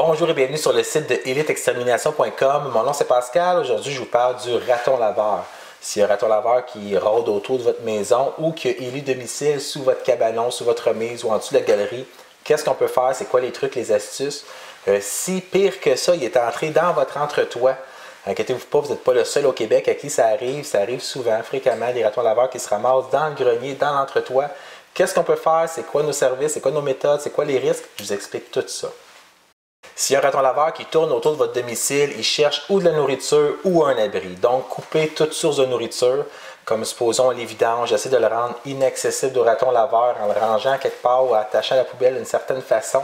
Bonjour et bienvenue sur le site de eliteextermination.com. Mon nom c'est Pascal. Aujourd'hui, je vous parle du raton laveur. S'il y a un raton laveur qui rôde autour de votre maison ou qui a élu domicile sous votre cabanon, sous votre remise ou en dessous de la galerie, qu'est-ce qu'on peut faire? C'est quoi les trucs, les astuces? Si pire que ça, il est entré dans votre entretoit, inquiétez-vous pas, vous n'êtes pas le seul au Québec à qui ça arrive souvent, fréquemment, des ratons laveurs qui se ramassent dans le grenier, dans l'entretoit. Qu'est-ce qu'on peut faire? C'est quoi nos services? C'est quoi nos méthodes? C'est quoi les risques? Je vous explique tout ça. S'il y a un raton laveur qui tourne autour de votre domicile, il cherche ou de la nourriture ou un abri. Donc, coupez toute source de nourriture, comme supposons les vidanges. Essayez de le rendre inaccessible au raton laveur en le rangeant quelque part ou attachant à la poubelle d'une certaine façon.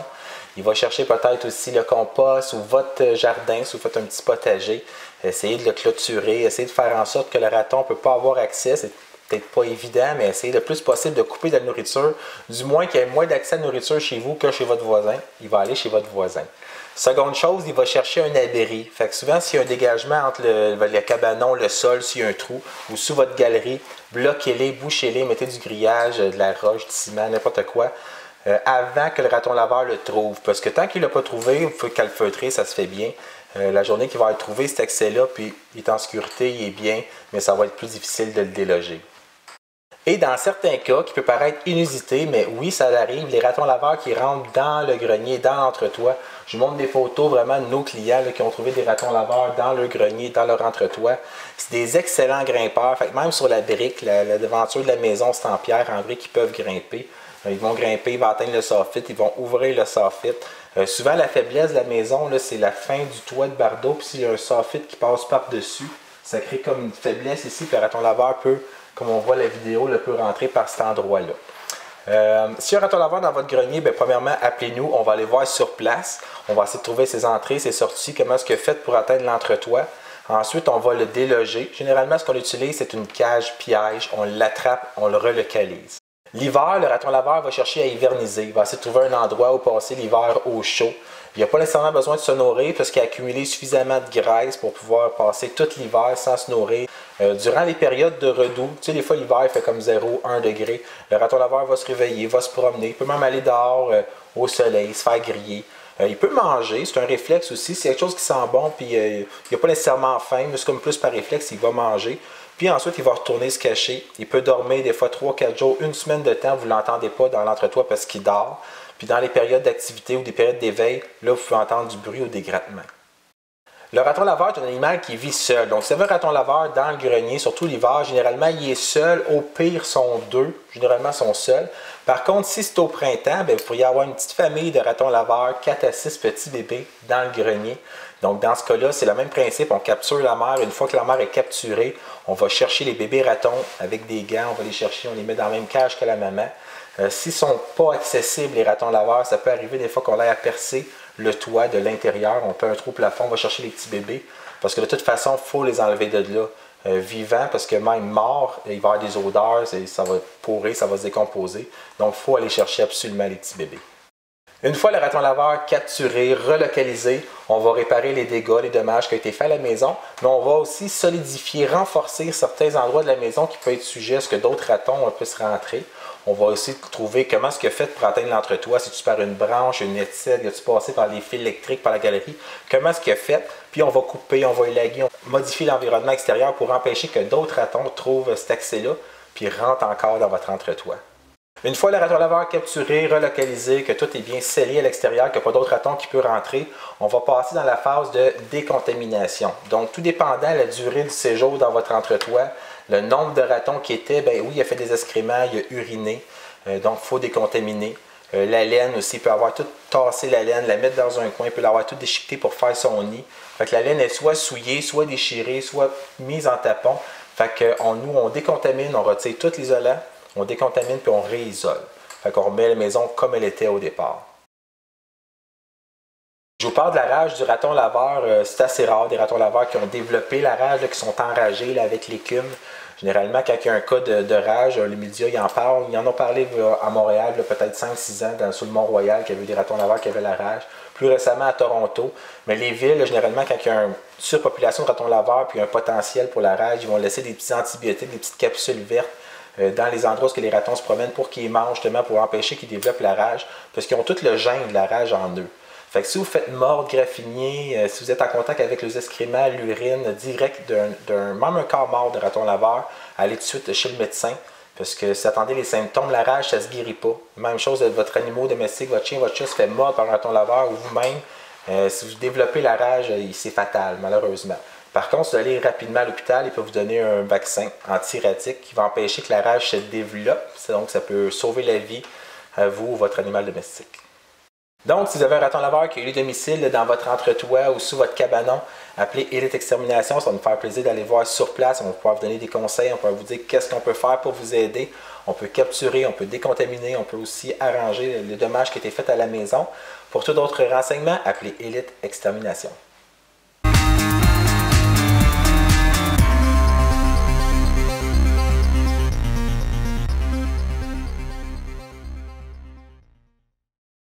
Il va chercher peut-être aussi le compost ou votre jardin, si vous faites un petit potager. Essayez de le clôturer, essayez de faire en sorte que le raton ne peut pas avoir accès. C'est peut-être pas évident, mais essayez le plus possible de couper de la nourriture. Du moins qu'il y ait moins d'accès à la nourriture chez vous que chez votre voisin. Il va aller chez votre voisin. Seconde chose, il va chercher un abri. Fait que souvent, s'il y a un dégagement entre le cabanon, le sol, s'il y a un trou, ou sous votre galerie, bloquez-les, bouchez-les, mettez du grillage, de la roche, du ciment, n'importe quoi, avant que le raton laveur le trouve. Parce que tant qu'il ne l'a pas trouvé, vous pouvez calfeutrer, ça se fait bien. La journée qu'il va être trouvé cet accès-là, puis il est en sécurité, il est bien, mais ça va être plus difficile de le déloger. Et dans certains cas, qui peut paraître inusité, mais oui, ça arrive, les ratons laveurs qui rentrent dans le grenier, dans l'entretoit. Je vous montre des photos vraiment de nos clients là, qui ont trouvé des ratons laveurs dans leur grenier, dans leur entretoit. C'est des excellents grimpeurs. Fait que même sur la brique, la devanture de la maison, c'est en pierre, en brique, ils peuvent grimper. Ils vont grimper, ils vont atteindre le soffit, ils vont ouvrir le soffit. Souvent, la faiblesse de la maison, c'est la fin du toit de bardeau. Puis s'il y a un soffit qui passe par-dessus, ça crée comme une faiblesse ici. Puis le raton laveur peut, comme on voit la vidéo, peut rentrer par cet endroit-là. Si y a un raton laveur dans votre grenier, premièrement, appelez-nous. On va aller voir sur place. On va essayer de trouver ses entrées, ses sorties, comment est-ce qu'il a fait pour atteindre l'entretoit. Ensuite, on va le déloger. Généralement, ce qu'on utilise, c'est une cage piège. On l'attrape, on le relocalise. L'hiver, le raton laveur va chercher à hiverniser. Il va essayer de trouver un endroit où passer l'hiver au chaud. Il n'a pas nécessairement besoin de se nourrir parce qu'il a accumulé suffisamment de graisse pour pouvoir passer tout l'hiver sans se nourrir. Durant les périodes de redoux, tu sais, des fois l'hiver il fait comme 0, 1 degré, le raton laveur va se réveiller, va se promener, il peut même aller dehors au soleil, se faire griller. Il peut manger, c'est un réflexe aussi. C'est quelque chose qui sent bon, puis il n'a pas nécessairement faim, mais c'est comme plus par réflexe, il va manger. Puis ensuite, il va retourner se cacher. Il peut dormir des fois 3-4 jours, une semaine de temps, vous ne l'entendez pas dans l'entretoit parce qu'il dort. Puis dans les périodes d'activité ou des périodes d'éveil, là, vous pouvez entendre du bruit ou des grattements. Le raton laveur est un animal qui vit seul. Donc, si vous avez un raton laveur dans le grenier, surtout l'hiver, généralement, il est seul. Au pire, sont deux. Généralement, sont seuls. Par contre, si c'est au printemps, vous pourriez avoir une petite famille de ratons laveurs, 4 à 6 petits bébés dans le grenier. Donc, dans ce cas-là, c'est le même principe. On capture la mère. Une fois que la mère est capturée, on va chercher les bébés ratons avec des gants. On va les chercher, on les met dans la même cage que la maman. S'ils ne sont pas accessibles, les ratons laveurs, ça peut arriver des fois qu'on aille à percer le toit de l'intérieur. On fait un trou plafond, on va chercher les petits bébés. Parce que de toute façon, il faut les enlever de là vivants, parce que même mort, il va y avoir des odeurs, ça va pourrir, ça va se décomposer. Donc, il faut aller chercher absolument les petits bébés. Une fois le raton laveur capturé, relocalisé, on va réparer les dégâts, les dommages qui ont été faits à la maison, mais on va aussi solidifier, renforcer certains endroits de la maison qui peuvent être sujets à ce que d'autres ratons puissent rentrer. On va aussi trouver comment est-ce qu'il a fait pour atteindre l'entretoit. Si tu par une branche, une étienne, as-tu passé par les fils électriques, par la galerie? Comment est-ce qu'il a fait? Puis on va couper, on va élaguer, on va modifier l'environnement extérieur pour empêcher que d'autres ratons trouvent cet accès-là puis rentrent encore dans votre entretoit. Une fois le raton laveur capturé, relocalisé, que tout est bien scellé à l'extérieur, qu'il n'y a pas d'autres ratons qui peuvent rentrer, on va passer dans la phase de décontamination. Donc, tout dépendant de la durée du séjour dans votre entretoit, le nombre de ratons qui étaient, oui, il a fait des excréments, il a uriné, donc il faut décontaminer. La laine aussi, il peut avoir tout tassé la laine, la mettre dans un coin, il peut l'avoir tout déchiqueté pour faire son nid. Fait que la laine est soit souillée, soit déchirée, soit mise en tapon. Fait que nous, on décontamine, on retire tout l'isolant, on décontamine puis on réisole. Fait qu'on remet la maison comme elle était au départ. Je vous parle de la rage du raton laveur. C'est assez rare, des ratons laveurs qui ont développé la rage, qui sont enragés avec l'écume. Généralement, quand il y a un cas de rage, les médias ils en parlent. Ils en ont parlé à Montréal, peut-être 5-6 ans, sur le Mont-Royal, qu'il y avait eu des ratons laveurs qui avaient la rage. Plus récemment à Toronto. Mais les villes, généralement, quand il y a une surpopulation de ratons laveurs puis un potentiel pour la rage, ils vont laisser des petits antibiotiques, des petites capsules vertes dans les endroits où les ratons se promènent pour qu'ils mangent, justement, pour empêcher qu'ils développent la rage. Parce qu'ils ont tout le gène de la rage en eux. Fait que si vous faites mordre, graffiner, si vous êtes en contact avec les excréments, l'urine direct même un corps mort de raton laveur, allez tout de suite chez le médecin. Parce que si vous attendez les symptômes, la rage, ça ne se guérit pas. Même chose de votre animal domestique, votre chien, votre chat se fait mordre par un raton laveur ou vous-même. Si vous développez la rage, c'est fatal, malheureusement. Par contre, si vous allez rapidement à l'hôpital, ils peuvent vous donner un vaccin anti-ratique qui va empêcher que la rage se développe. Donc, ça peut sauver la vie à vous ou votre animal domestique. Donc, si vous avez un raton laveur qui a eu domicile dans votre entretoit ou sous votre cabanon, appelez Élite Extermination. Ça va nous faire plaisir d'aller voir sur place. On va pouvoir vous donner des conseils, on va vous dire qu'est-ce qu'on peut faire pour vous aider. On peut capturer, on peut décontaminer, on peut aussi arranger les dommages qui étaient faits à la maison. Pour tout autre renseignement, appelez Élite Extermination.